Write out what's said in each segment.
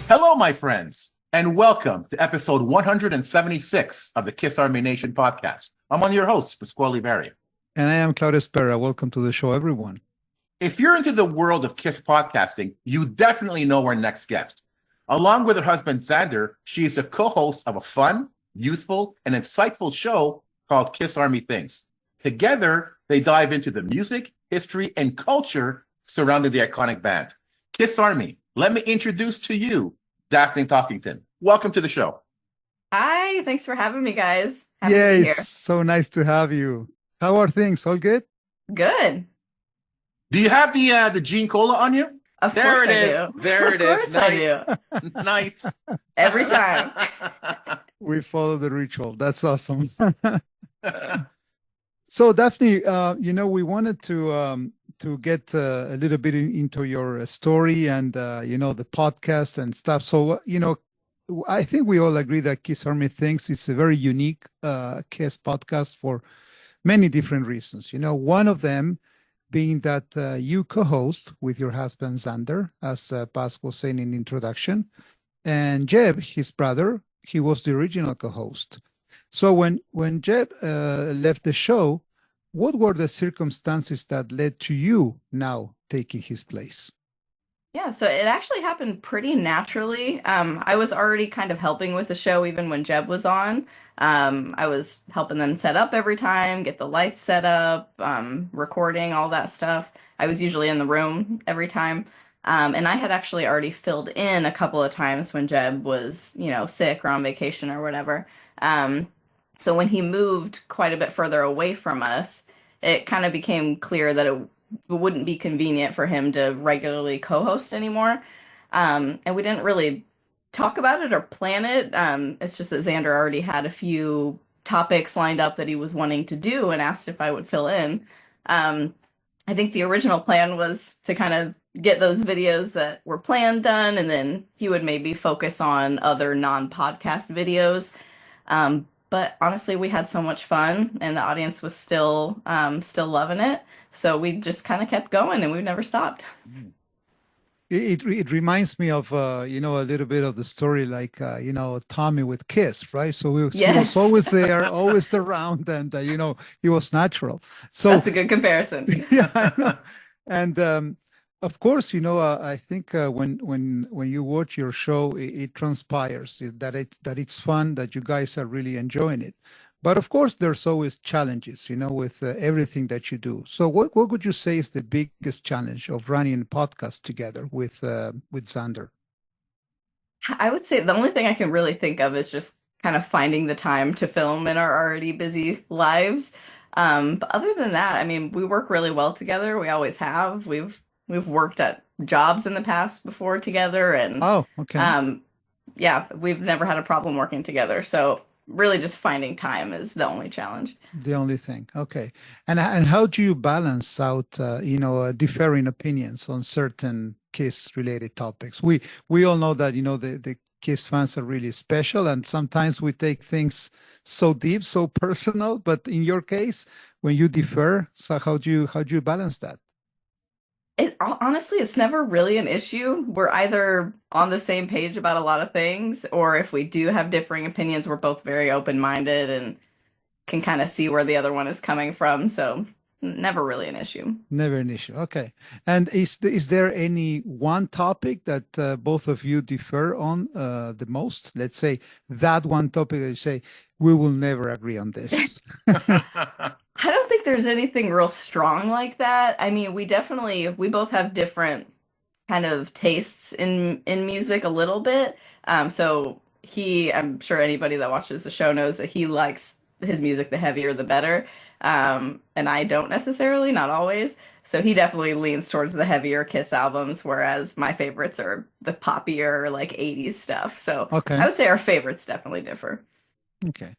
Hello, my friends, and welcome to episode 176 of the Kiss Army Nation podcast. I'm one of your hosts, Pasquale Varia. And I am Claudia Spera. Welcome to the show, everyone. If you're into the world of Kiss podcasting, you definitely know our next guest. Along with her husband, Xander, she is the co-host of a fun, youthful, and insightful show called Kiss Army Things. Together, they dive into the music, history, and culture surrounding the iconic band. Kiss Army, let me introduce to you Daphne Talkington. Welcome to the show. Hi, thanks for having me, guys. Happy to be here. So nice to have you. How are things? All good? Good. Do you have the Gene Cola on you? Of course I do. There it is. Of course I do. Nice. Every time. We follow the ritual. That's awesome. So Daphne, we wanted to get a little bit into your story and, the podcast and stuff. So, I think we all agree that Kiss Army Things is a very unique Kiss podcast for many different reasons. One of them being that you co-host with your husband, Xander, as Paz was saying in the introduction. And Jeb, his brother, he was the original co-host. So when Jeb left the show, what were the circumstances that led to you now taking his place? Yeah, so it actually happened pretty naturally. I was already kind of helping with the show even when Jeb was on. I was helping them set up every time, get the lights set up, recording, all that stuff. I was usually in the room every time. And I had actually already filled in a couple of times when Jeb was, sick or on vacation or whatever. So when he moved quite a bit further away from us, it kind of became clear that it wouldn't be convenient for him to regularly co-host anymore. And we didn't really talk about it or plan it. It's just that Xander already had a few topics lined up that he was wanting to do and asked if I would fill in. I think the original plan was to kind of get those videos that were planned done, and then he would maybe focus on other non-podcast videos. But honestly, we had so much fun, and the audience was still loving it. So we just kind of kept going, and we've never stopped. It reminds me of a little bit of the story, like Tommy with Kiss, right? So he was always there, always around, and he was natural. So that's a good comparison. Yeah, I know. And of course, I think when you watch your show, it transpires that it's fun, that you guys are really enjoying it. But of course, there's always challenges, with everything that you do. So what would you say is the biggest challenge of running a podcast together with Xander? I would say the only thing I can really think of is just kind of finding the time to film in our already busy lives. But other than that, I mean, we work really well together. We always have. We've worked at jobs in the past before together, and we've never had a problem working together. So really just finding time is the only challenge. The only thing. Okay. And how do you balance out, differing opinions on certain Kiss related topics? We all know that, the Kiss fans are really special, and sometimes we take things so deep, so personal, but in your case, when you differ, so how do you balance that? Honestly, it's never really an issue. We're either on the same page about a lot of things, or if we do have differing opinions, we're both very open-minded and can kind of see where the other one is coming from. So never really an issue. Never an issue. Okay. And is there any one topic that both of you differ on the most? Let's say that one topic that you say, we will never agree on this. I don't think there's anything real strong like that. I mean, we both have different kind of tastes in music a little bit. So I'm sure anybody that watches the show knows that he likes his music, the heavier, the better. And I don't necessarily, not always. So he definitely leans towards the heavier Kiss albums, whereas my favorites are the poppier, like 80s stuff. So okay. I would say our favorites definitely differ. Okay.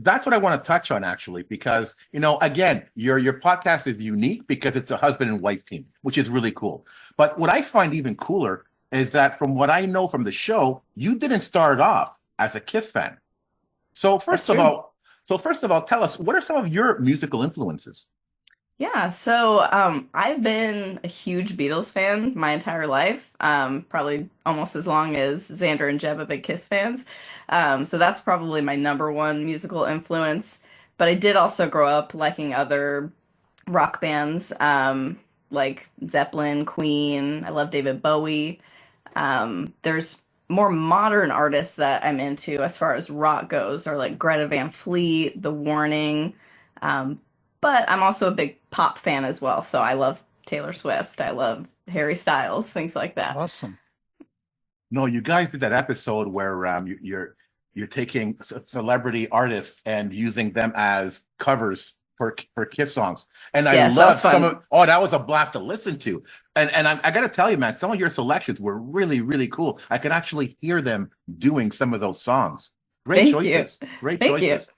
That's what I want to touch on, actually, because, again, your podcast is unique because it's a husband and wife team, which is really cool. But what I find even cooler is that from what I know from the show, you didn't start off as a Kiss fan. So first of all, tell us, what are some of your musical influences? Yeah, so I've been a huge Beatles fan my entire life, probably almost as long as Xander and Jeb have been Kiss fans. So that's probably my number one musical influence. But I did also grow up liking other rock bands, like Zeppelin, Queen. I love David Bowie. There's more modern artists that I'm into as far as rock goes, or like Greta Van Fleet, The Warning. Um, but I'm also a big pop fan as well. So I love Taylor Swift. I love Harry Styles, things like that. Awesome. No, you guys did that episode where you're taking celebrity artists and using them as covers for Kiss songs, and I Yes, that was loved some fun. of. Oh, that was a blast to listen to, and I got to tell you, man, some of your selections were really really cool. I could actually hear them doing some of those songs. Great Thank you. choices, great Thank you. choices.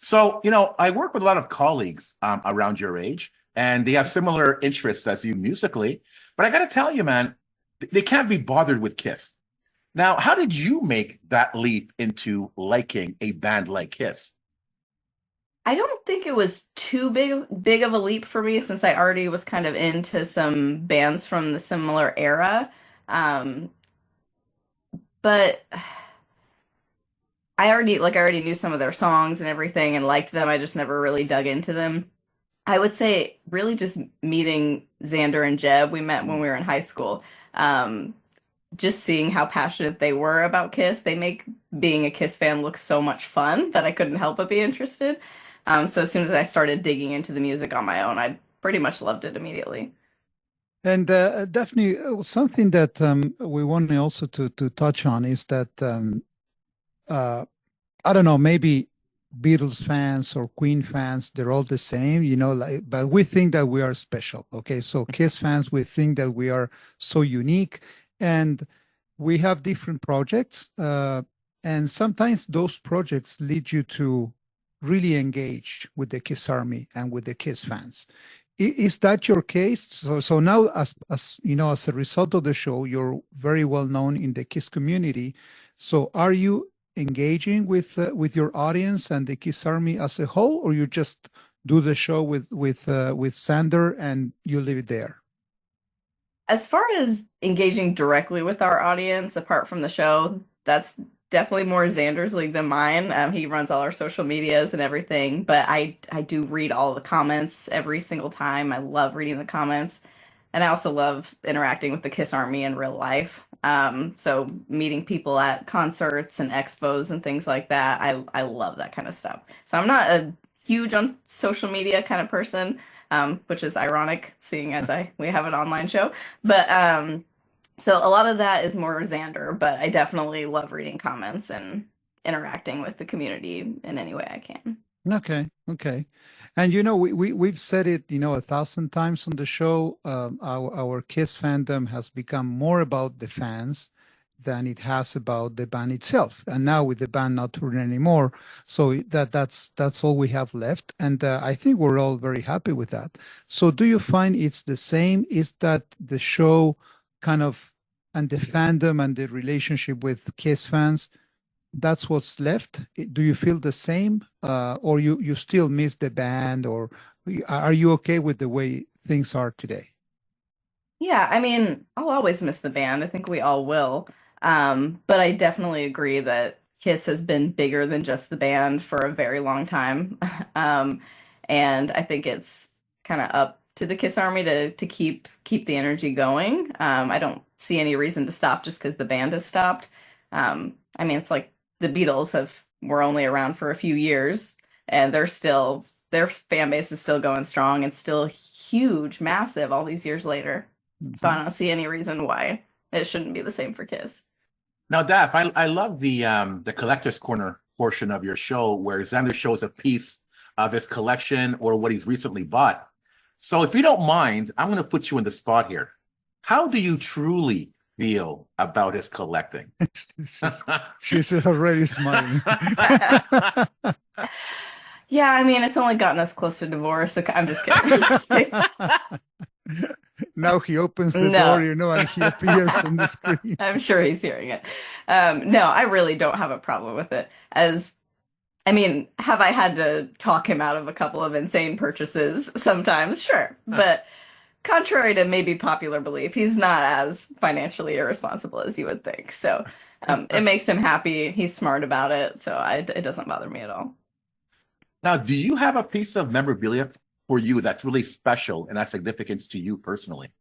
So, I work with a lot of colleagues around your age, and they have similar interests as you musically. But I got to tell you, man, they can't be bothered with Kiss. Now, how did you make that leap into liking a band like Kiss? I don't think it was too big of a leap for me since I already was kind of into some bands from the similar era. Um, but I already knew some of their songs and everything and liked them. I just never really dug into them. I would say really just meeting Xander and Jeb. We met when we were in high school. Um, just seeing how passionate they were about Kiss. They make being a Kiss fan look so much fun that I couldn't help but be interested. So as soon as I started digging into the music on my own, I pretty much loved it immediately. And Daphne, something that we want also to touch on is that uh, I don't know, maybe Beatles fans or Queen fans, they're all the same, like, but we think that we are special. Okay. So Kiss fans, we think that we are so unique and we have different projects. And sometimes those projects lead you to really engage with the Kiss Army and with the Kiss fans. Is that your case? So now, as you know, as a result of the show, you're very well known in the Kiss community. So are you engaging with your audience and the Kiss Army as a whole, or you just do the show with Sander and you leave it there? As far as engaging directly with our audience, apart from the show, that's definitely more Xander's league than mine. He runs all our social medias and everything, but I do read all the comments every single time. I love reading the comments, and I also love interacting with the Kiss Army in real life. So meeting people at concerts and expos and things like that, I love that kind of stuff. So I'm not a huge on social media kind of person, which is ironic, seeing as I we have an online show. But so a lot of that is more Xander, but I definitely love reading comments and interacting with the community in any way I can. Okay, okay. And we've said it, 1,000 times on the show. Our Kiss fandom has become more about the fans than it has about the band itself. And now with the band not touring anymore, so that's all we have left. And I think we're all very happy with that. So do you find it's the same? Is that the show kind of and the fandom and the relationship with Kiss fans? That's what's left. Do you feel the same, or you still miss the band, or are you okay with the way things are today? Yeah, I mean, I'll always miss the band. I think we all will. But I definitely agree that Kiss has been bigger than just the band for a very long time. Um, and I think it's kind of up to the Kiss Army to keep the energy going. I don't see any reason to stop just because the band has stopped. I mean, it's like the Beatles have were only around for a few years, and their fan base is still going strong and still huge, massive all these years later. So I Mhm. don't see any reason why it shouldn't be the same for Kiss. Now, Daph, I love the collector's corner portion of your show where Xander shows a piece of his collection or what he's recently bought. So, if you don't mind, I'm going to put you in the spot here. How do you truly feel about his collecting? she's, she's already smiling. Yeah, I mean, it's only gotten us close to divorce. I'm just kidding. I'm just kidding. Now he opens the door, No, and he appears on the screen. I'm sure he's hearing it. No, I really don't have a problem with it. As I mean, have I had to talk him out of a couple of insane purchases sometimes? Sure. But contrary to maybe popular belief, he's not as financially irresponsible as you would think. So it makes him happy. He's smart about it. So it doesn't bother me at all. Now, do you have a piece of memorabilia for you that's really special and has significance to you personally?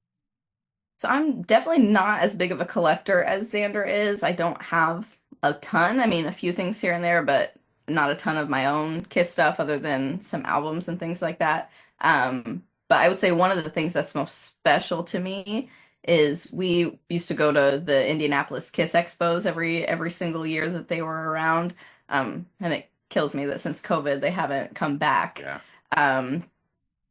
So I'm definitely not as big of a collector as Xander is. I don't have a ton. I mean, a few things here and there, but not a ton of my own Kiss stuff other than some albums and things like that. But I would say one of the things that's most special to me is we used to go to the Indianapolis Kiss Expos every single year that they were around. And it kills me that since COVID they haven't come back. Yeah.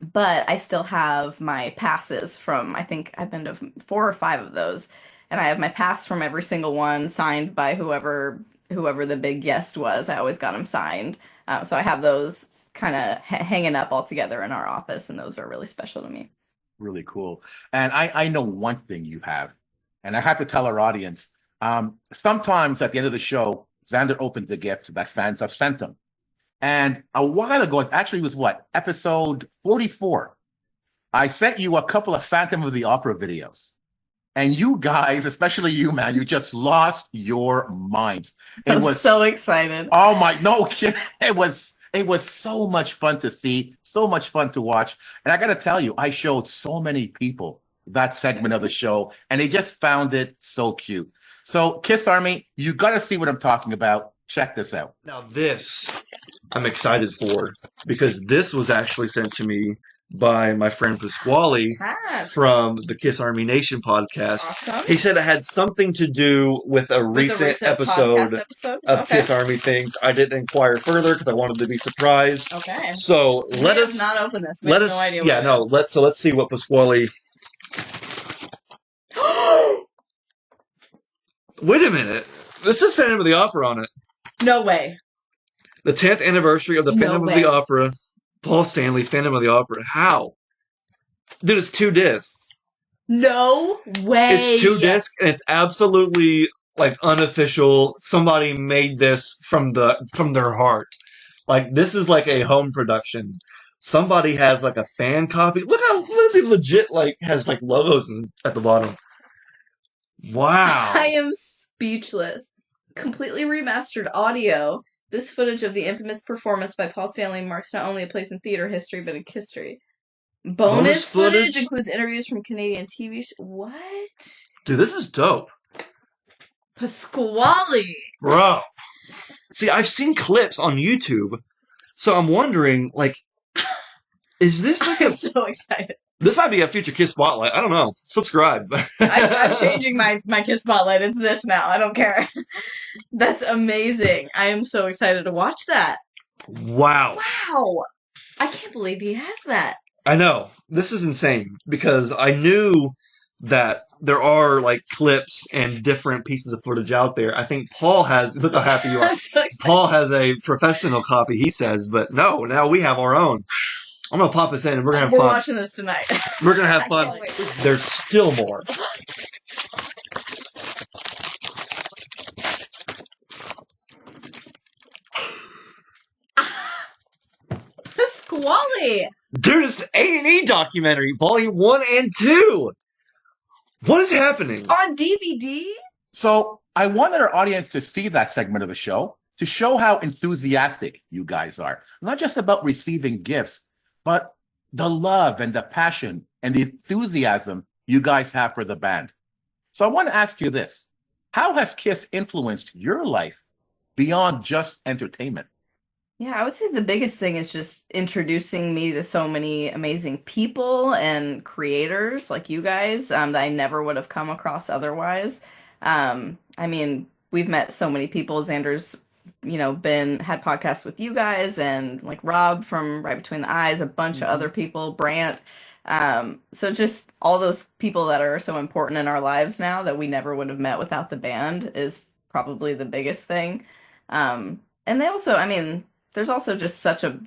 But I still have my passes from, I think I've been to 4 or 5 of those. And I have my pass from every single one signed by whoever the big guest was. I always got them signed. So I have those kind of hanging up all together in our office, and those are really special to me. Really cool. And I know one thing you have, and I have to tell our audience, sometimes at the end of the show, Xander opens a gift that fans have sent him. And a while ago, it actually was what, episode 44, I sent you a couple of Phantom of the Opera videos. And you guys, especially you, man, you just lost your minds. I was so excited. Oh my, no kidding. It was so much fun to see, so much fun to watch. And I got to tell you, I showed so many people that segment of the show, and they just found it so cute. So Kiss Army, you got to see what I'm talking about. Check this out. Now this I'm excited for because this was actually sent to me by my friend Pasquale from the Kiss Army Nation podcast. Awesome. He said it had something to do with a recent episode of Kiss Army things. I didn't inquire further because I wanted to be surprised. Okay. So let us not open this. Let us. No idea yeah. No. Let's see what Pasquale. Wait a minute. This is Phantom of the Opera on it. No way. The 10th anniversary of the Phantom of the Opera. Paul Stanley, Phantom of the Opera. How? Dude, it's 2 discs. No way. It's 2 discs, and it's absolutely like unofficial. Somebody made this from their heart. Like this is like a home production. Somebody has like a fan copy. Look how legit like has like logos at the bottom. Wow. I am speechless. Completely remastered audio. This footage of the infamous performance by Paul Stanley marks not only a place in theater history, but in history. Bonus footage includes interviews from Canadian TV shows. What? Dude, this is dope. Pasquale. Bro. See, I've seen clips on YouTube, so I'm wondering, like, is this like I'm so excited. This might be a future Kiss Spotlight. I don't know. Subscribe. I'm changing my Kiss Spotlight. It's this now. I don't care. That's amazing. I am so excited to watch that. Wow. Wow. I can't believe he has that. I know. This is insane because I knew that there are like clips and different pieces of footage out there. I think Paul has, look how happy you are. I'm so excited. Paul has a professional copy, he says, but no, now we have our own. I'm going to pop this in and we're going to have fun. We're watching this tonight. We're going to have fun. There's still more. Pasquale! Dude, it's an A&E documentary, Volume 1 and 2. What is happening? On DVD? So I wanted our audience to see that segment of the show to show how enthusiastic you guys are. Not just about receiving gifts, but the love and the passion and the enthusiasm you guys have for the band. So I want to ask you this. How has Kiss influenced your life beyond just entertainment? Yeah, I would say the biggest thing is just introducing me to so many amazing people and creators like you guys that I never would have come across otherwise. I mean, we've met so many people. Xander's had podcasts with you guys and like Rob from Right Between the Eyes, a bunch of other people, Brant. So just all those people that are so important in our lives now that we never would have met without the band is probably the biggest thing. And they also, I mean, there's also just such a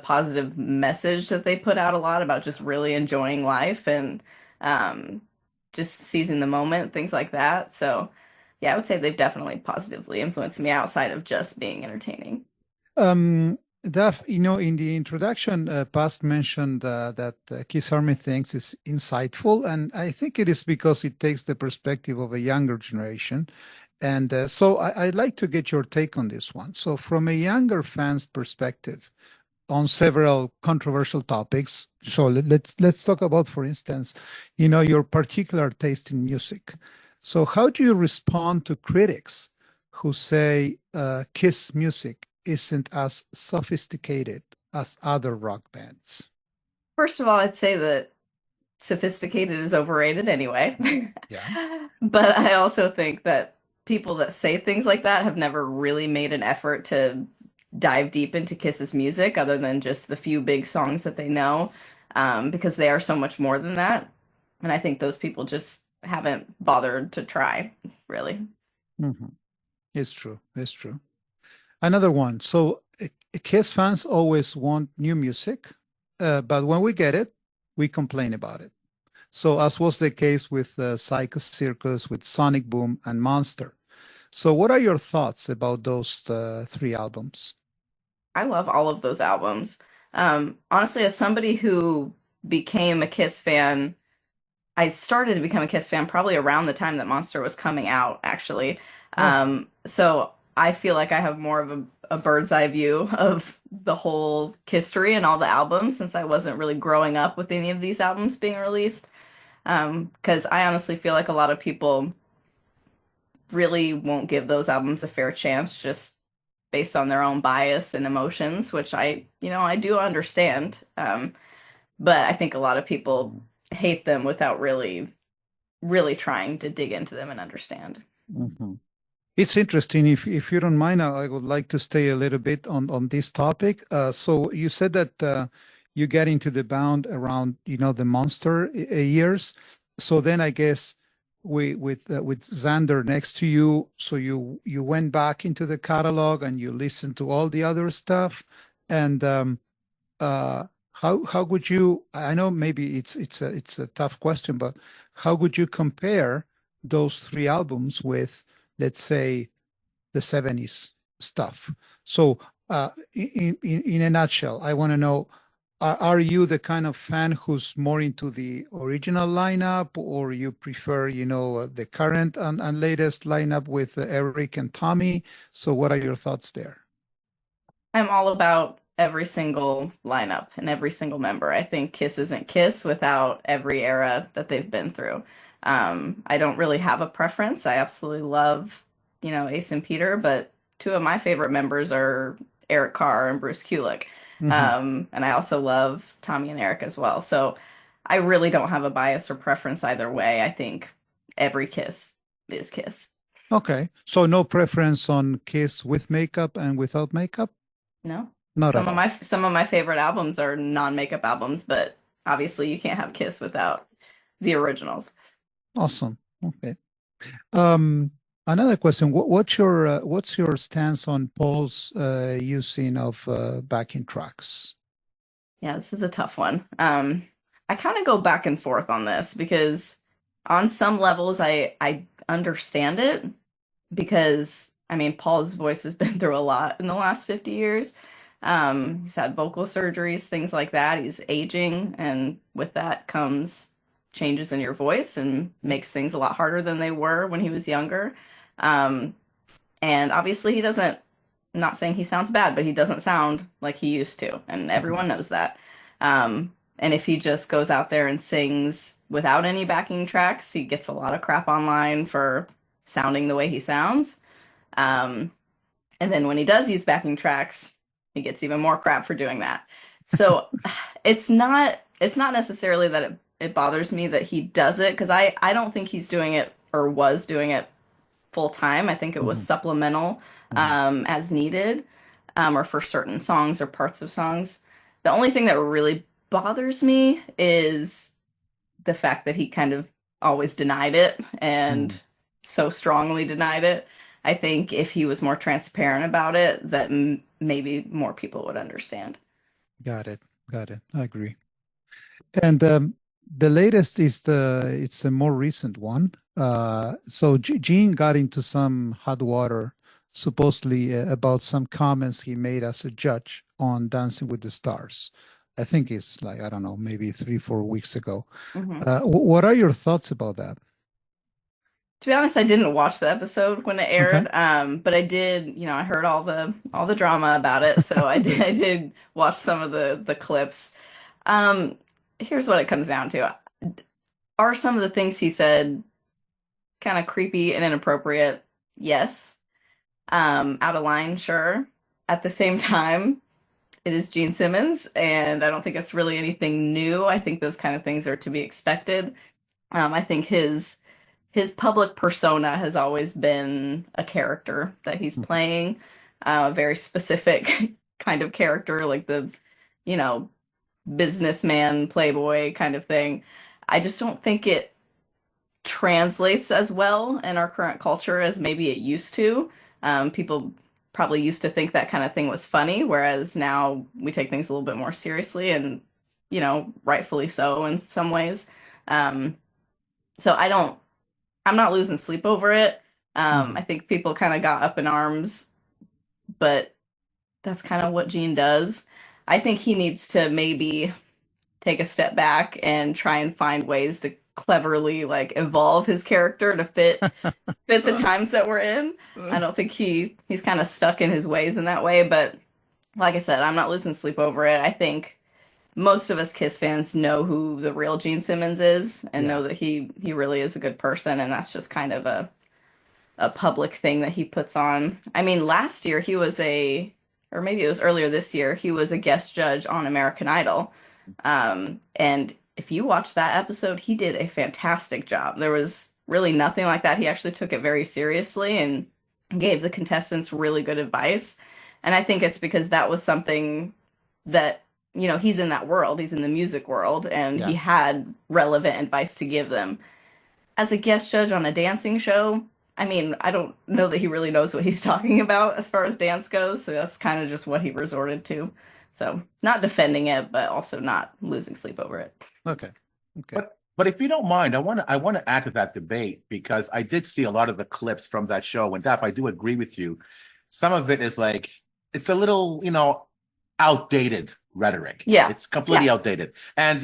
positive message that they put out a lot about just really enjoying life and just seizing the moment, things like that. So yeah, I would say they've definitely positively influenced me outside of just being entertaining. Daph, in the introduction, Past mentioned that Kiss Army thinks is insightful, and I think it is because it takes the perspective of a younger generation. And so I'd like to get your take on this one. So from a younger fan's perspective on several controversial topics, so let's talk about, for instance, your particular taste in music. So how do you respond to critics who say Kiss music isn't as sophisticated as other rock bands? First of all, I'd say that sophisticated is overrated anyway. Yeah. But I also think that people that say things like that have never really made an effort to dive deep into Kiss's music other than just the few big songs that they know, because they are so much more than that. And I think those people just haven't bothered to try, really. Mhm. It's true. It's true. Another one. So Kiss fans always want new music, but when we get it, we complain about it. So as was the case with Psycho Circus, with Sonic Boom, and Monster. So what are your thoughts about those three albums? I love all of those albums. Honestly, as somebody who became a Kiss fan, I started to become a Kiss fan probably around the time that Monster was coming out, actually. So I feel like I have more of a bird's eye view of the whole history and all the albums since I wasn't really growing up with any of these albums being released. Because I honestly feel like a lot of people really won't give those albums a fair chance just based on their own bias and emotions, which I do understand. But I think a lot of people hate them without really, really trying to dig into them and understand. Mm-hmm. It's interesting. If you don't mind, I would like to stay a little bit on this topic. So you said that you get into the band around the Monster years. So then I guess with Xander next to you, so you went back into the catalog and you listened to all the other stuff. And how would you? I know maybe it's a tough question, but how would you compare those three albums with, let's say, the 70s stuff? So in a nutshell, I want to know, are you the kind of fan who's more into the original lineup, or you prefer, the current and latest lineup with Eric and Tommy? So what are your thoughts there? I'm all about every single lineup and every single member. I think Kiss isn't Kiss without every era that they've been through. I don't really have a preference. I absolutely love, Ace and Peter, but two of my favorite members are Eric Carr and Bruce Kulick. And I also love Tommy and Eric as well. So I really don't have a bias or preference either way. I think every Kiss is Kiss. Okay. So no preference on Kiss with makeup and without makeup? No. Not at all. Some of my favorite albums are non-makeup albums, but obviously you can't have Kiss without the originals. Awesome. Okay. Another question. What's your stance on Paul's using of backing tracks? Yeah, this is a tough one. I kind of go back and forth on this because on some levels I understand it because Paul's voice has been through a lot in the last 50 years. He's had vocal surgeries, things like that. He's aging, and with that comes changes in your voice and makes things a lot harder than they were when he was younger. And obviously he doesn't, I'm not saying he sounds bad, but he doesn't sound like he used to, and everyone knows that. And if he just goes out there and sings without any backing tracks, he gets a lot of crap online for sounding the way he sounds. And then when he does use backing tracks, he gets even more crap for doing that. So it's not necessarily that it bothers me that he does it, because I don't think he's doing it or was doing it full time. I think it was supplemental as needed, or for certain songs or parts of songs. The only thing that really bothers me is the fact that he kind of always denied it and so strongly denied it. I think if he was more transparent about it, that maybe more people would understand. Got it. I agree. And the latest is it's a more recent one. So Gene got into some hot water supposedly about some comments he made as a judge on Dancing with the Stars. I think it's like, I don't know, maybe 3-4 weeks ago. What are your thoughts about that? To be honest, I didn't watch the episode when it aired, but I did, I heard all the drama about it, so I did watch some of the clips. Here's what it comes down to. Are some of the things he said kind of creepy and inappropriate? Yes. Out of line, sure. At the same time, it is Gene Simmons, and I don't think it's really anything new. I think those kind of things are to be expected. I think his public persona has always been a character that he's playing, a very specific kind of character, like the, businessman, playboy kind of thing. I just don't think it translates as well in our current culture as maybe it used to. People probably used to think that kind of thing was funny, whereas now we take things a little bit more seriously and, rightfully so in some ways. So I'm not losing sleep over it. I think people kind of got up in arms, but that's kind of what Gene does. I think he needs to maybe take a step back and try and find ways to cleverly evolve his character to fit the times that we're in. I don't think he's kind of stuck in his ways in that way, but like I said, I'm not losing sleep over it. I think most of us Kiss fans know who the real Gene Simmons is and know that he really is a good person, and that's just kind of a public thing that he puts on. I mean, last year he was or maybe it was earlier this year, he was a guest judge on American Idol. And if you watch that episode, he did a fantastic job. There was really nothing like that. He actually took it very seriously and gave the contestants really good advice. And I think it's because that was something that, he's in that world. He's in the music world, and he had relevant advice to give them. As a guest judge on a dancing show, I mean, I don't know that he really knows what he's talking about as far as dance goes. So that's kind of just what he resorted to. So not defending it, but also not losing sleep over it. Okay. But if you don't mind, I want to add to that debate, because I did see a lot of the clips from that show. And Daph, I do agree with you. Some of it is it's a little, outdated rhetoric. Yeah. It's completely outdated. And,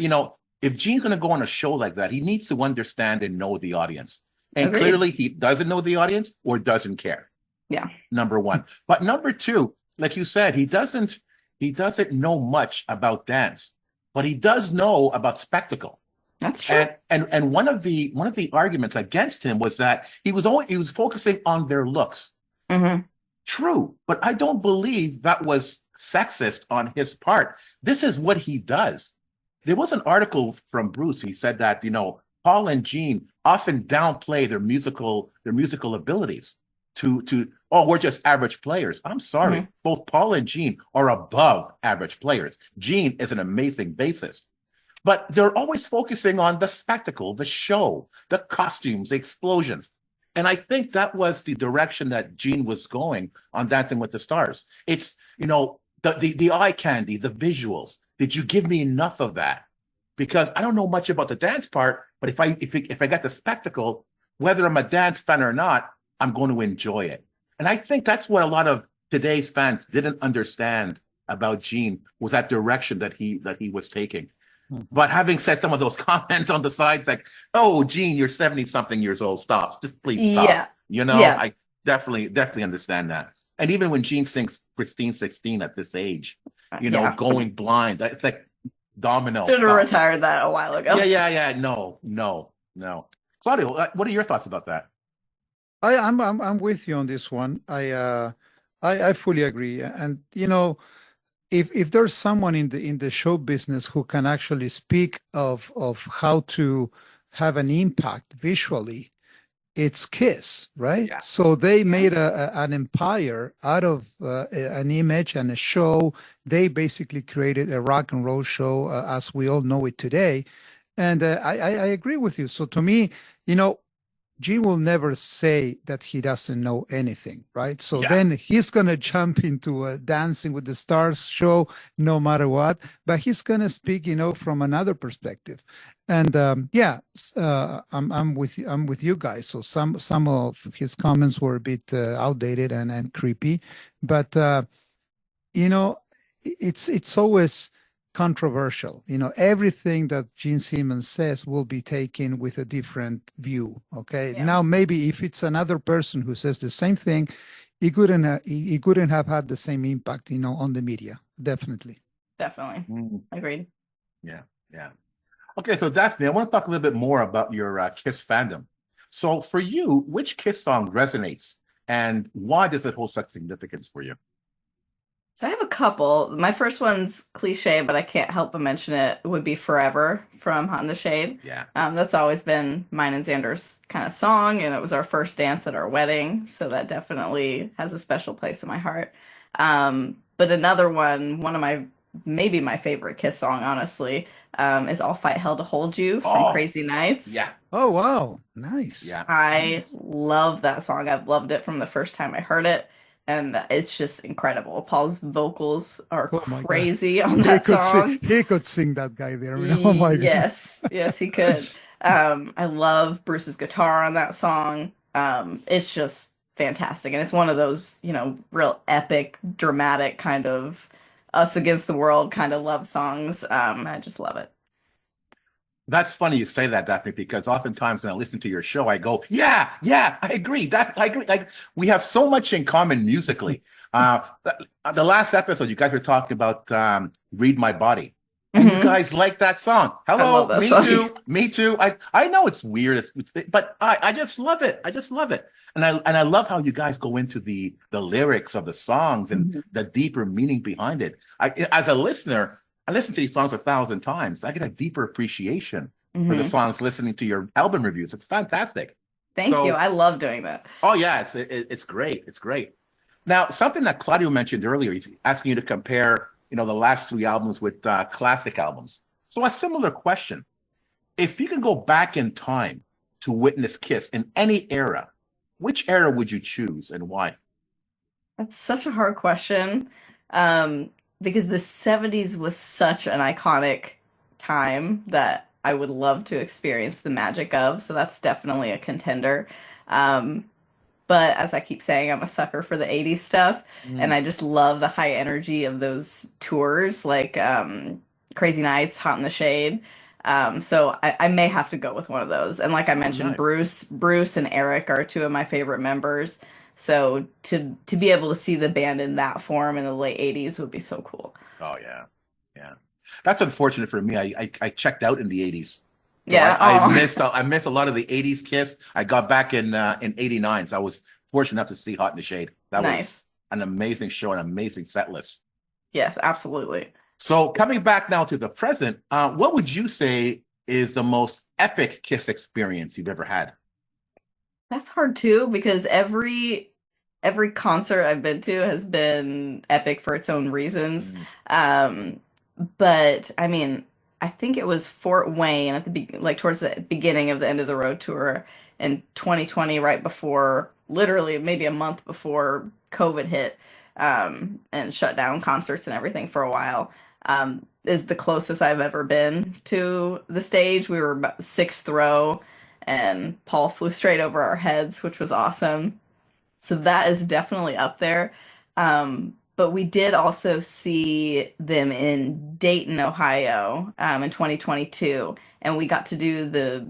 if Gene's going to go on a show like that, he needs to understand and know the audience. And Agreed. Clearly he doesn't know the audience or doesn't care. Yeah. Number one. But number two, like you said, he doesn't know much about dance, but he does know about spectacle. That's true. And one of the arguments against him was that he was focusing on their looks. Mm-hmm. True, but I don't believe that was sexist on his part. This is what he does. There was an article from Bruce. He said that, Paul and Gene often downplay their musical abilities we're just average players. I'm sorry. Mm-hmm. Both Paul and Gene are above average players. Gene is an amazing bassist. But they're always focusing on the spectacle, the show, the costumes, the explosions. And I think that was the direction that Gene was going on Dancing with the Stars. It's, the eye candy, the visuals. Did you give me enough of that? Because I don't know much about the dance part, but if I got the spectacle, whether I'm a dance fan or not, I'm going to enjoy it. And I think that's what a lot of today's fans didn't understand about Gene, was that direction that he was taking. But having said some of those comments on the sides, like, "Oh, Gene, you're 70-something years old. Stop. Just please stop." Yeah. I definitely understand that. And even when Gene sings Christine 16 at this age, going blind, it's like domino. Should have retired that a while ago. Yeah. No. Claudio, what are your thoughts about that? I'm with you on this one. I fully agree. And if there's someone in the show business who can actually speak of how to have an impact visually, it's Kiss, right? Yeah. So they made an empire out of an image and a show. They basically created a rock and roll show as we all know it today. And I agree with you. So to me, Gene will never say that he doesn't know anything, right? So Yeah. then he's going to jump into a Dancing with the Stars show no matter what, but he's going to speak, from another perspective. And I'm with you guys. So some of his comments were a bit outdated and creepy, but it's always controversial. Everything that Gene Simmons says will be taken with a different view. Okay. Yeah. Now, maybe if it's another person who says the same thing, he couldn't have had the same impact, on the media. Definitely. Definitely. Agreed. Yeah. Okay, so Daphne, I want to talk a little bit more about your Kiss fandom. So for you, which Kiss song resonates, and why does it hold such significance for you? So I have a couple. My first one's cliche, but I can't help but mention it, would be Forever from Hot in the Shade. Yeah. That's always been mine and Xander's kind of song, and it was our first dance at our wedding, so that definitely has a special place in my heart. But another one of maybe my favorite Kiss song, honestly, is I'll Fight Hell to Hold You from Crazy Nights. Yeah. Oh, wow. Nice. Yeah. I love that song. I've loved it from the first time I heard it. And it's just incredible. Paul's vocals are crazy on that song. He could sing, that guy there. Oh my God. Yes, he could. I love Bruce's guitar on that song. It's just fantastic. And it's one of those, real epic, dramatic kind of us against the world kind of love songs. I just love it. That's funny you say that, Daphne, because oftentimes when I listen to your show, I go, yeah, I agree. I agree. Like, we have so much in common musically. The last episode, you guys were talking about Read My Body. And you guys like that song. Hello, that me song. too. Me too. I know it's weird, but I just love it. I just love it. And I love how you guys go into the lyrics of the songs and the deeper meaning behind it. As a listener, I listen to these songs 1,000 times. I get a deeper appreciation for the songs listening to your album reviews. It's fantastic. Thank you. I love doing that. Oh, yeah. It's great. It's great. Now, something that Claudio mentioned earlier, he's asking you to compare, the last 3 albums with classic albums. So a similar question. If you can go back in time to witness Kiss in any era, which era would you choose and why? That's such a hard question. Because the 70s was such an iconic time that I would love to experience the magic of. So that's definitely a contender. But as I keep saying, I'm a sucker for the 80s stuff. And I just love the high energy of those tours, like Crazy Nights, Hot in the Shade. So I may have to go with one of those. And like I mentioned, nice. Bruce and Eric are 2 of my favorite members. So to be able to see the band in that form in the late 80s would be so cool. Oh, yeah. That's unfortunate for me. I checked out in the 80s. So Yeah. I missed a lot of the 80s Kiss. I got back in 89, so I was fortunate enough to see Hot in the Shade. That was an amazing show, an amazing set list. Yes, absolutely. So coming back now to the present, what would you say is the most epic Kiss experience you've ever had? That's hard too, because every concert I've been to has been epic for its own reasons. But I mean, I think it was Fort Wayne at towards the beginning of the End of the Road tour in 2020, right before, literally maybe a month before COVID hit, and shut down concerts and everything for a while. Is the closest I've ever been to the stage. We were about 6th row, and Paul flew straight over our heads, which was awesome. So that is definitely up there. But we did also see them in Dayton, Ohio, in 2022, and we got to do the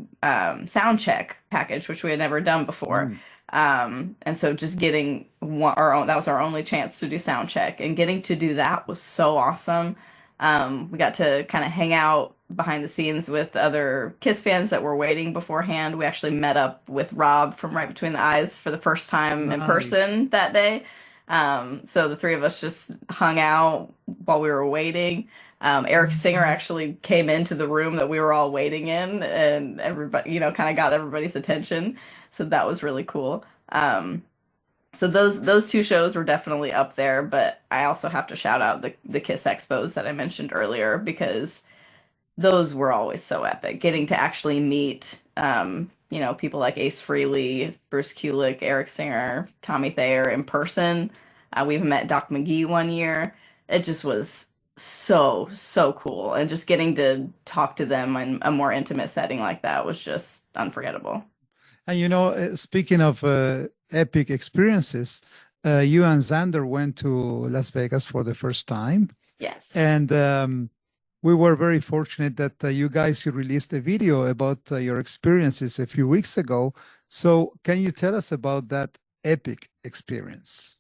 sound check package, which we had never done before. And so just getting that was our only chance to do sound check, and getting to do that was so awesome. We got to kind of hang out behind the scenes with other Kiss fans that were waiting beforehand. We actually met up with Rob from Right Between the Eyes for the first time in person that day. So the 3 of us just hung out while we were waiting. Eric Singer actually came into the room that we were all waiting in, and everybody, kind of got everybody's attention. So that was really cool. So those 2 shows were definitely up there, but I also have to shout out the Kiss Expos that I mentioned earlier, because those were always so epic. Getting to actually meet, people like Ace Frehley, Bruce Kulick, Eric Singer, Tommy Thayer in person. We even met Doc McGee one year. It just was so, so cool. And just getting to talk to them in a more intimate setting like that was just unforgettable. And speaking of epic experiences, you and Xander went to Las Vegas for the first time. Yes. And we were very fortunate that you released a video about your experiences a few weeks ago. So can you tell us about that epic experience?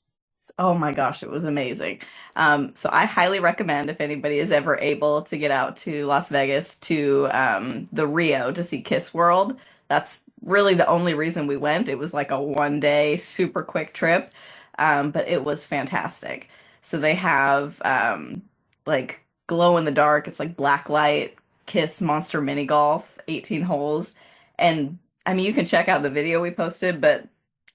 Oh my gosh, it was amazing. So I highly recommend if anybody is ever able to get out to Las Vegas to the Rio to see Kiss World. That's really the only reason we went. It was like a 1 day, super quick trip, but it was fantastic. So they have like glow in the dark. It's like black light Kiss Monster Mini Golf, 18 holes, and I mean you can check out the video we posted, but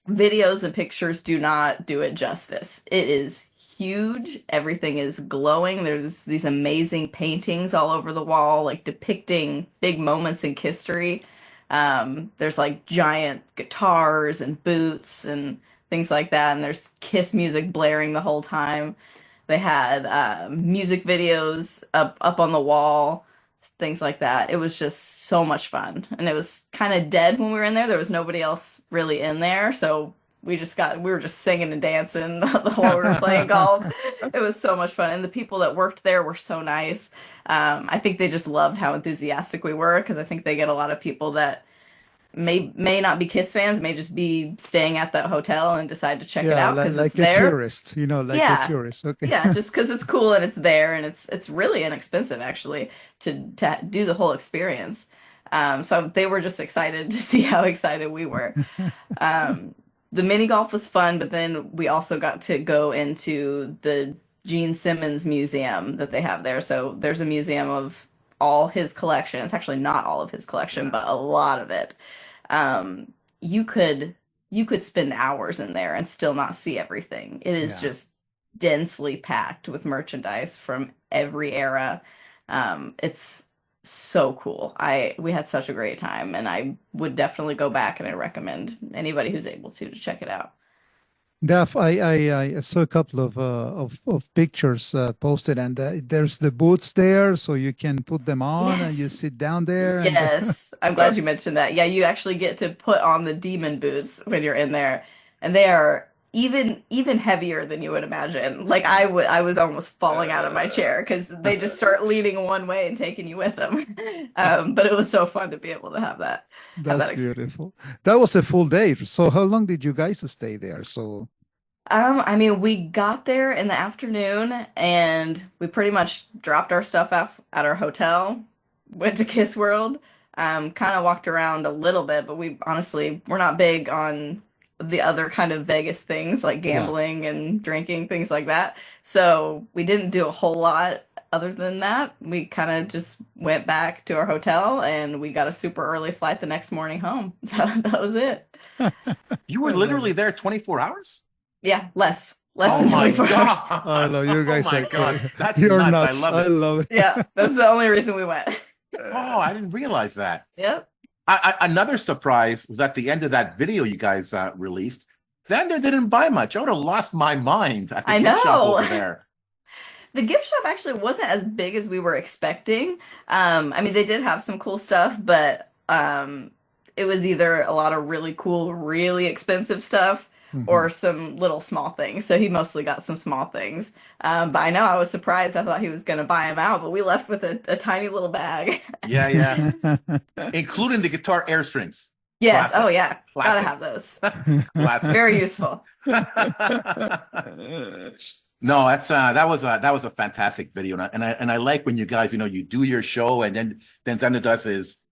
videos and pictures do not do it justice. It is huge. Everything is glowing. There's these amazing paintings all over the wall, like depicting big moments in history. There's like giant guitars and boots and things like that. And there's Kiss music blaring the whole time. They had music videos up on the wall, things like that. It was just so much fun. And it was kind of dead when we were in there. There was nobody else really in there. So we were just singing and dancing the whole we were playing golf. It was so much fun. And the people that worked there were so nice. I think they just loved how enthusiastic we were, because I think they get a lot of people that may not be Kiss fans, may just be staying at that hotel and decide to check it out because it's there. Tourist, a tourist. Okay. Yeah, just because it's cool and it's there, and it's really inexpensive actually to do the whole experience. So they were just excited to see how excited we were. The mini golf was fun, but then we also got to go into the Gene Simmons museum that they have there. So there's a museum of all his collection. It's actually not all of his collection, but a lot of it. You could spend hours in there and still not see everything. It is just densely packed with merchandise from every era. It's so cool. We had such a great time, and I would definitely go back, and I recommend anybody who's able to check it out. Daph, I saw a couple of pictures posted, and there's the boots there, so you can put them on and you sit down there. Yes, I'm glad you mentioned that. Yeah, you actually get to put on the demon boots when you're in there, and they are even heavier than you would imagine. Like I was almost falling out of my chair because they just start leaning one way and taking you with them. But it was so fun to be able to have that. That's beautiful. That was a full day. So how long did you guys stay there? So I mean, we got there in the afternoon and we pretty much dropped our stuff off at our hotel, went to Kiss World, kind of walked around a little bit, but we're not big on the other kind of Vegas things like gambling and drinking, things like that. So we didn't do a whole lot other than that. We kind of just went back to our hotel and we got a super early flight the next morning home. That was it. You were literally there 24 hours? Yeah, less than 24 hours. I love you guys. Oh my God. That's You're nuts. nuts. I love it. Yeah, that's the only reason we went. Oh, I didn't realize that. Yep. Another surprise was at the end of that video you guys released. Xander didn't buy much. I would have lost my mind at the gift shop over there. The gift shop actually wasn't as big as we were expecting. I mean, they did have some cool stuff, but it was either a lot of really cool, really expensive stuff, or some little small things. So he mostly got some small things. But I know I was surprised. I thought he was going to buy them out, but we left with a tiny little bag. Yeah. Including the guitar air strings. Yes. Classic. Oh, yeah. Classic. Gotta have those. Classic. Very useful. No, that was a fantastic video, and I like when you guys, you do your show, and then Xander does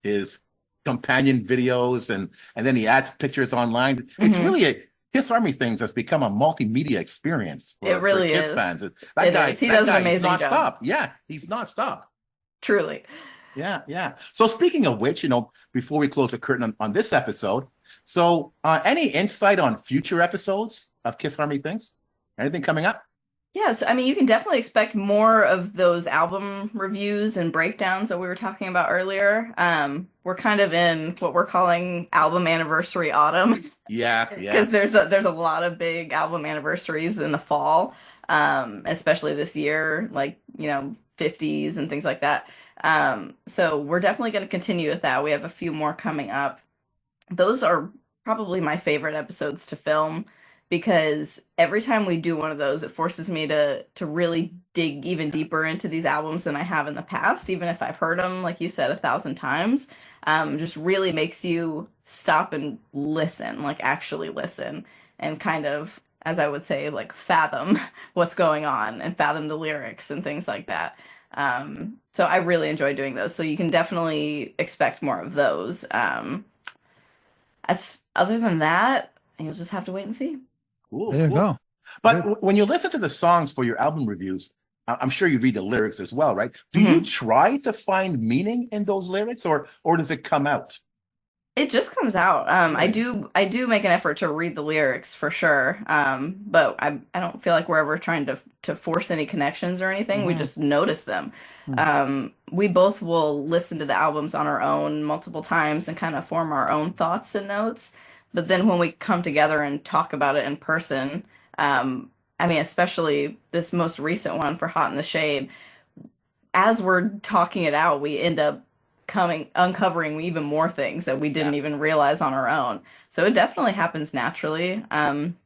his companion videos, and then he adds pictures online. It's really a Kiss Army things that's become a multimedia experience. It really for Kiss is. fans. He does an amazing job. Yeah, he's nonstop. Truly. Yeah. So speaking of which, before we close the curtain on this episode, so any insight on future episodes of Kiss Army Things? Anything coming up? Yeah, so I mean, you can definitely expect more of those album reviews and breakdowns that we were talking about earlier. We're kind of in what we're calling album anniversary autumn Yeah, because yeah. there's a lot of big album anniversaries in the fall, especially this year, like 50s and things like that. So we're definitely going to continue with that. We have a few more coming up. Those are probably my favorite episodes to film because every time we do one of those, it forces me to really dig even deeper into these albums than I have in the past, even if I've heard them, like you said, 1,000 times. Just really makes you stop and listen, like actually listen, and kind of, as I would say, like fathom what's going on and fathom the lyrics and things like that. So I really enjoy doing those. So you can definitely expect more of those. As other than that, you'll just have to wait and see. Cool, There you cool. go. But Good. when you listen to the songs for your album reviews, I'm sure you read the lyrics as well, right? Do you Mhm. try to find meaning in those lyrics, or does it come out? It just comes out. I Really? do make an effort to read the lyrics for sure. But I don't feel like we're ever trying to force any connections or anything. We Mhm. just notice them. Mm. We both will listen to the albums on our own multiple times and kind of form our own thoughts and notes. But then when we come together and talk about it in person, um, I mean, especially this most recent one for Hot in the Shade, as we're talking it out, we end up coming uncovering even more things that we Yeah. didn't even realize on our own. So it definitely happens naturally. I'm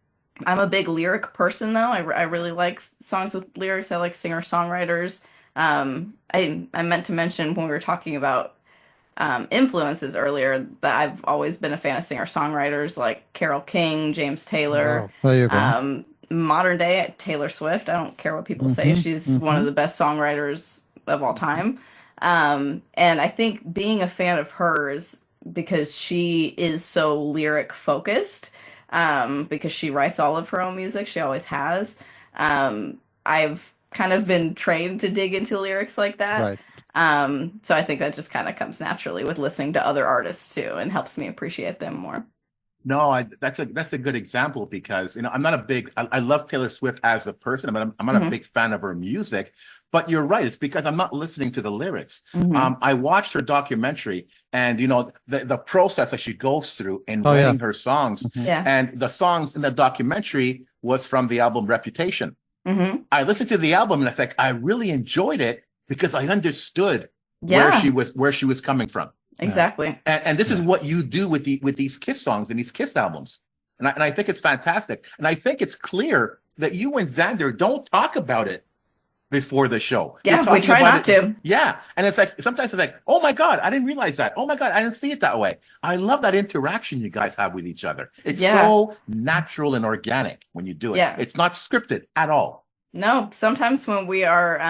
a big lyric person though. I really like songs with lyrics. I like singer-songwriters. I meant to mention when we were talking about influences earlier that I've always been a fan of singer-songwriters like Carole King, James Taylor, Well, there you go. modern day Taylor Swift. I don't care what people say. Hmm. She's one of Hmm. the best songwriters of all time. And I think being a fan of hers because she is so lyric focused, because she writes all of her own music, she always has. I've kind of been trained to dig into lyrics like that. Right. So I think that just kind of comes naturally with listening to other artists too and helps me appreciate them more. No, that's a good example because I'm not a big I love Taylor Swift as a person, but I'm not a Hmm. big fan of her music. But you're right, it's because I'm not listening to the lyrics. Hmm. I watched her documentary, and the process that she goes through in Oh yeah. writing her songs, Hmm. Yeah. and the songs in the documentary was from the album Reputation. Hmm. I listened to the album and I think I really enjoyed it because I understood Yeah, where she was coming from. Yeah. exactly. And this is Yeah. what you do with these Kiss songs and these Kiss albums. And I think it's fantastic. And I think it's clear that you and Xander don't talk about it before the show. You're Yeah, we talking try about not it. to. Yeah. And it's like sometimes it's like, oh my God, I didn't realize that. Oh my God, I didn't see it that way. I love that interaction you guys have with each other. It's Yeah, so natural and organic when you do it. yeah. It's not scripted at all. No, sometimes when we are,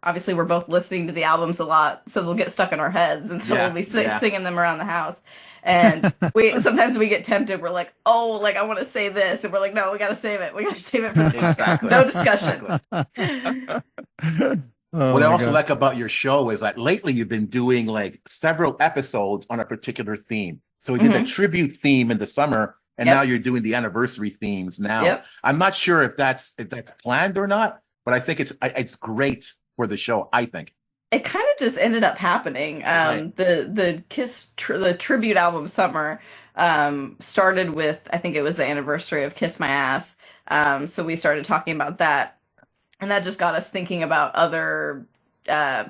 obviously we're both listening to the albums a lot, so they'll get stuck in our heads, and so we'll Yeah, be yeah. singing them around the house. And we sometimes we get tempted. We're like, oh, like I want to say this, and we're like, no, we gotta save it. We gotta save it for the podcast. Exactly. No discussion. Exactly. Oh What I my also God. like about your show is that lately you've been doing like several episodes on a particular theme. So we did the Hmm. tribute theme in the summer, and now Yep. you're doing the anniversary themes now. Yep. I'm not sure if that's planned or not, but I think it's great for the show, I think. It kind of just ended up happening. Right. The the tribute album Summer started with, I think it was the anniversary of Kiss My Ass. So we started talking about that, and that just got us thinking about other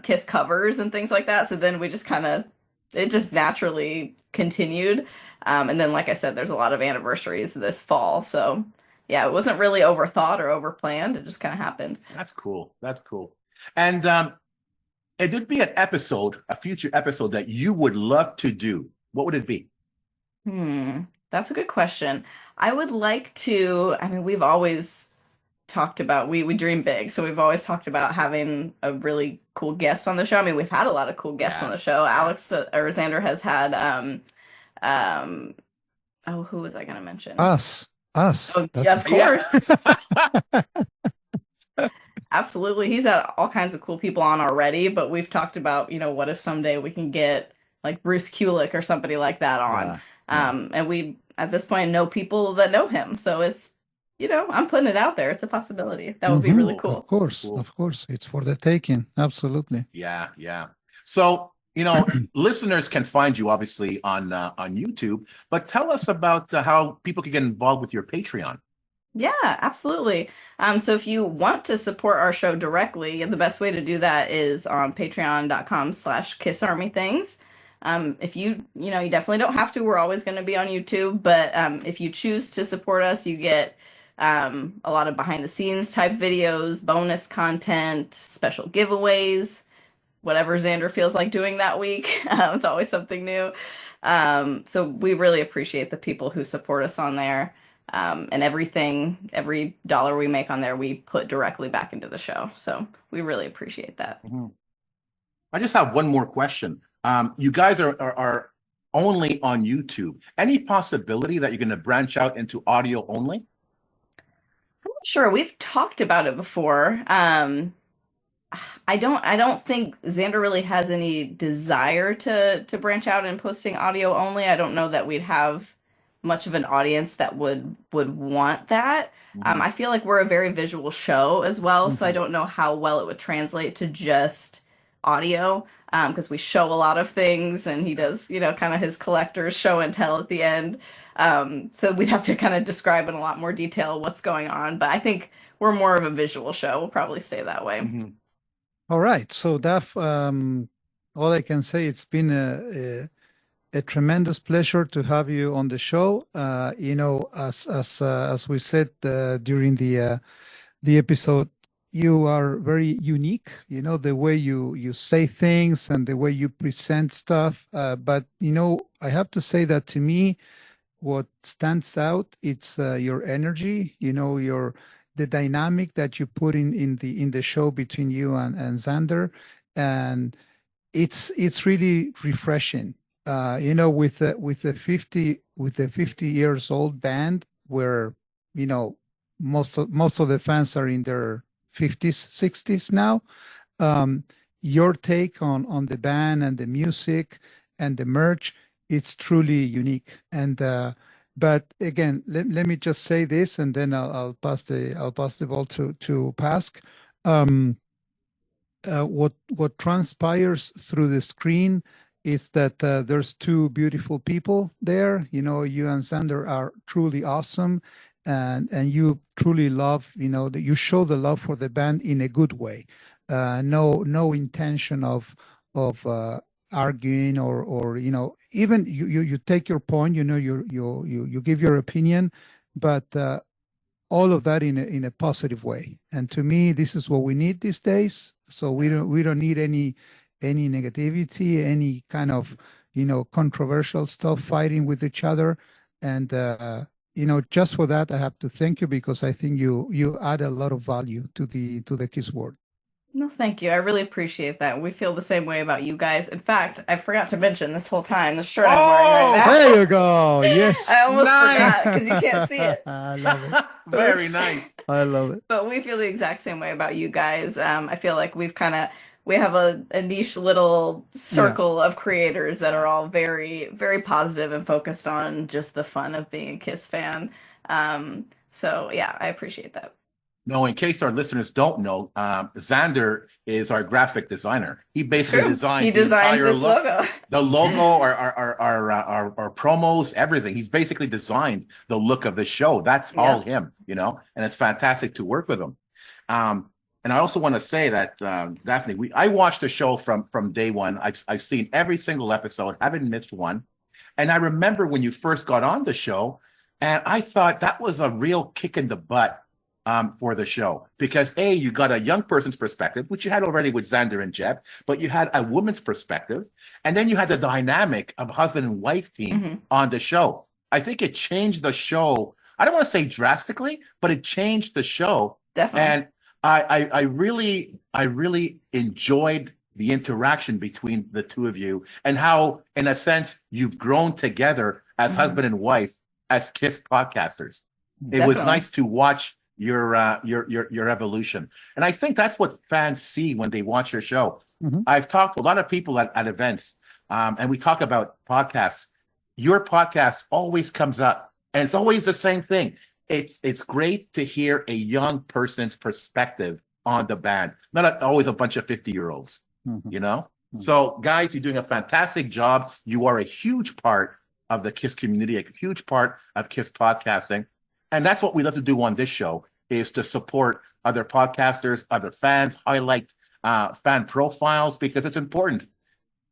Kiss covers and things like that. So then we just kind of it just naturally continued. And then, like I said, there's a lot of anniversaries this fall. So yeah, it wasn't really overthought or overplanned. It just kind of happened. That's cool. That's cool. And it would be a future episode that you would love to do. What would it be? That's a good question. I would like to, I mean, we've always talked about we dream big, so we've always talked about having a really cool guest on the show. I mean, we've had a lot of cool guests on Yeah. the show. Yeah. Alex or Xander has had um oh, who was I going to mention? Us. Oh, That's yeah, of Yeah. course. Absolutely. He's had all kinds of cool people on already, but we've talked about, what if someday we can get like Bruce Kulick or somebody like that on. yeah. Yeah. And we at this point know people that know him. So it's I'm putting it out there. It's a possibility. That would be really cool. Of course. It's for the taking. Absolutely. Yeah. So, listeners can find you obviously on YouTube, but tell us about how people can get involved with your Patreon. Yeah, absolutely. So if you want to support our show directly, the best way to do that is on patreon.com/kissarmythings. If you definitely don't have to. We're always going to be on YouTube, but if you choose to support us, you get a lot of behind the scenes type videos, bonus content, special giveaways, whatever Xander feels like doing that week. It's always something new. So we really appreciate the people who support us on there. And every dollar we make on there, we put directly back into the show. So we really appreciate that. Mm-hmm. I just have one more question. You guys are only on YouTube. Any possibility that you're going to branch out into audio only? I'm not sure. We've talked about it before. I don't think Xander really has any desire to branch out and posting audio only. I don't know that we'd have much of an audience that would want that. Mm-hmm. I feel like we're a very visual show as well, so I don't know how well it would translate to just audio, because we show a lot of things, and he does, kind of his collector's show and tell at the end. So we'd have to kind of describe in a lot more detail what's going on, but I think we're more of a visual show. We'll probably stay that way. Mm-hmm. All right. So Daph, all I can say, it's been a tremendous pleasure to have you on the show. As we said during the episode, you are very unique. The way you say things and the way you present stuff. But I have to say that to me, what stands out, it's your energy. The dynamic that you put in the show between you and Xander, and it's really refreshing. With the 50 years old band, where most of the fans are in their 50s, 60s now. Your take on the band and the music and the merch, it's truly unique. And but again, let me just say this, and then I'll pass the ball to Pask. What transpires through the screen is that there's two beautiful people there. You and Xander are truly awesome, and you truly love, that you show the love for the band in a good way. No intention of arguing or even you take your point, you give your opinion, but all of that in a positive way. And to me, this is what we need these days. So we don't need any negativity, any kind of controversial stuff, fighting with each other. And just for that, I have to thank you, because I think you add a lot of value to the Kiss world. No, thank you. I really appreciate that. We feel the same way about you guys. In fact, I forgot to mention this whole time the shirt I'm wearing right now. There you go. Yes. I almost forgot because you can't see it. I love it. Very nice. I love it. But we feel the exact same way about you guys. I feel like we have a niche little circle of creators that are all very, very positive and focused on just the fun of being a Kiss fan. So yeah, I appreciate that. No, in case our listeners don't know, Xander is our graphic designer. He basically designed this logo. The logo, our promos, everything. He's basically designed the look of the show. That's all him, and it's fantastic to work with him. And I also want to say that, Daphne, I watched the show from day one. I've seen every single episode, haven't missed one. And I remember when you first got on the show, and I thought that was a real kick in the butt for the show, because you got a young person's perspective, which you had already with Xander and Jeb, but you had a woman's perspective, and then you had the dynamic of husband and wife team on the show. I think it changed the show. I don't want to say drastically, but it changed the show. Definitely. And I really enjoyed the interaction between the two of you, and how, in a sense, you've grown together as husband and wife, as Kiss podcasters. It was nice to watch your evolution, and I think that's what fans see when they watch your show. I've talked to a lot of people at events, and we talk about podcasts. Your podcast always comes up, and it's always the same thing. it's great to hear a young person's perspective on the band, not always a bunch of 50-year-olds, you know? So, guys, you're doing a fantastic job. You are a huge part of the KISS community, a huge part of KISS podcasting. And that's what we love to do on this show, is to support other podcasters, other fans, highlight fan profiles, because it's important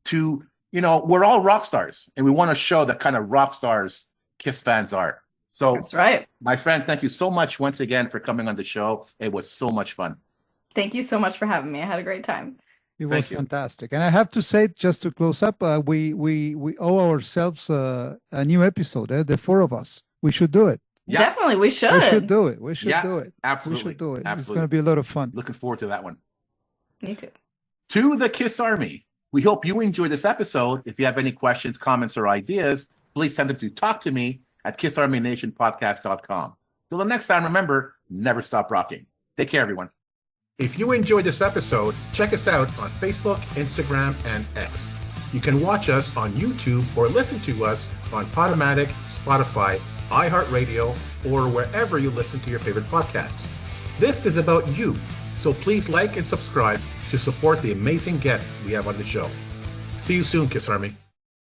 to, we're all rock stars, and we want to show the kind of rock stars KISS fans are. So That's right. My friend, thank you so much once again for coming on the show. It was so much fun. Thank you so much for having me. I had a great time. It was fantastic. And I have to say, just to close up, we owe ourselves a new episode, the four of us. We should do it. Yeah. Definitely, we should. We should do it. We should do it. Absolutely. We should do it. Absolutely. It's going to be a lot of fun. Looking forward to that one. Me too. To the KISS Army, we hope you enjoyed this episode. If you have any questions, comments, or ideas, please send them to talktome@kissarmynationpodcast.com. Till the next time, remember, never stop rocking. Take care, everyone. If you enjoyed this episode, check us out on Facebook, Instagram, and X. You can watch us on YouTube or listen to us on Podomatic, Spotify, iHeartRadio, or wherever you listen to your favorite podcasts. This is about you, so please like and subscribe to support the amazing guests we have on the show. See you soon, KISS Army.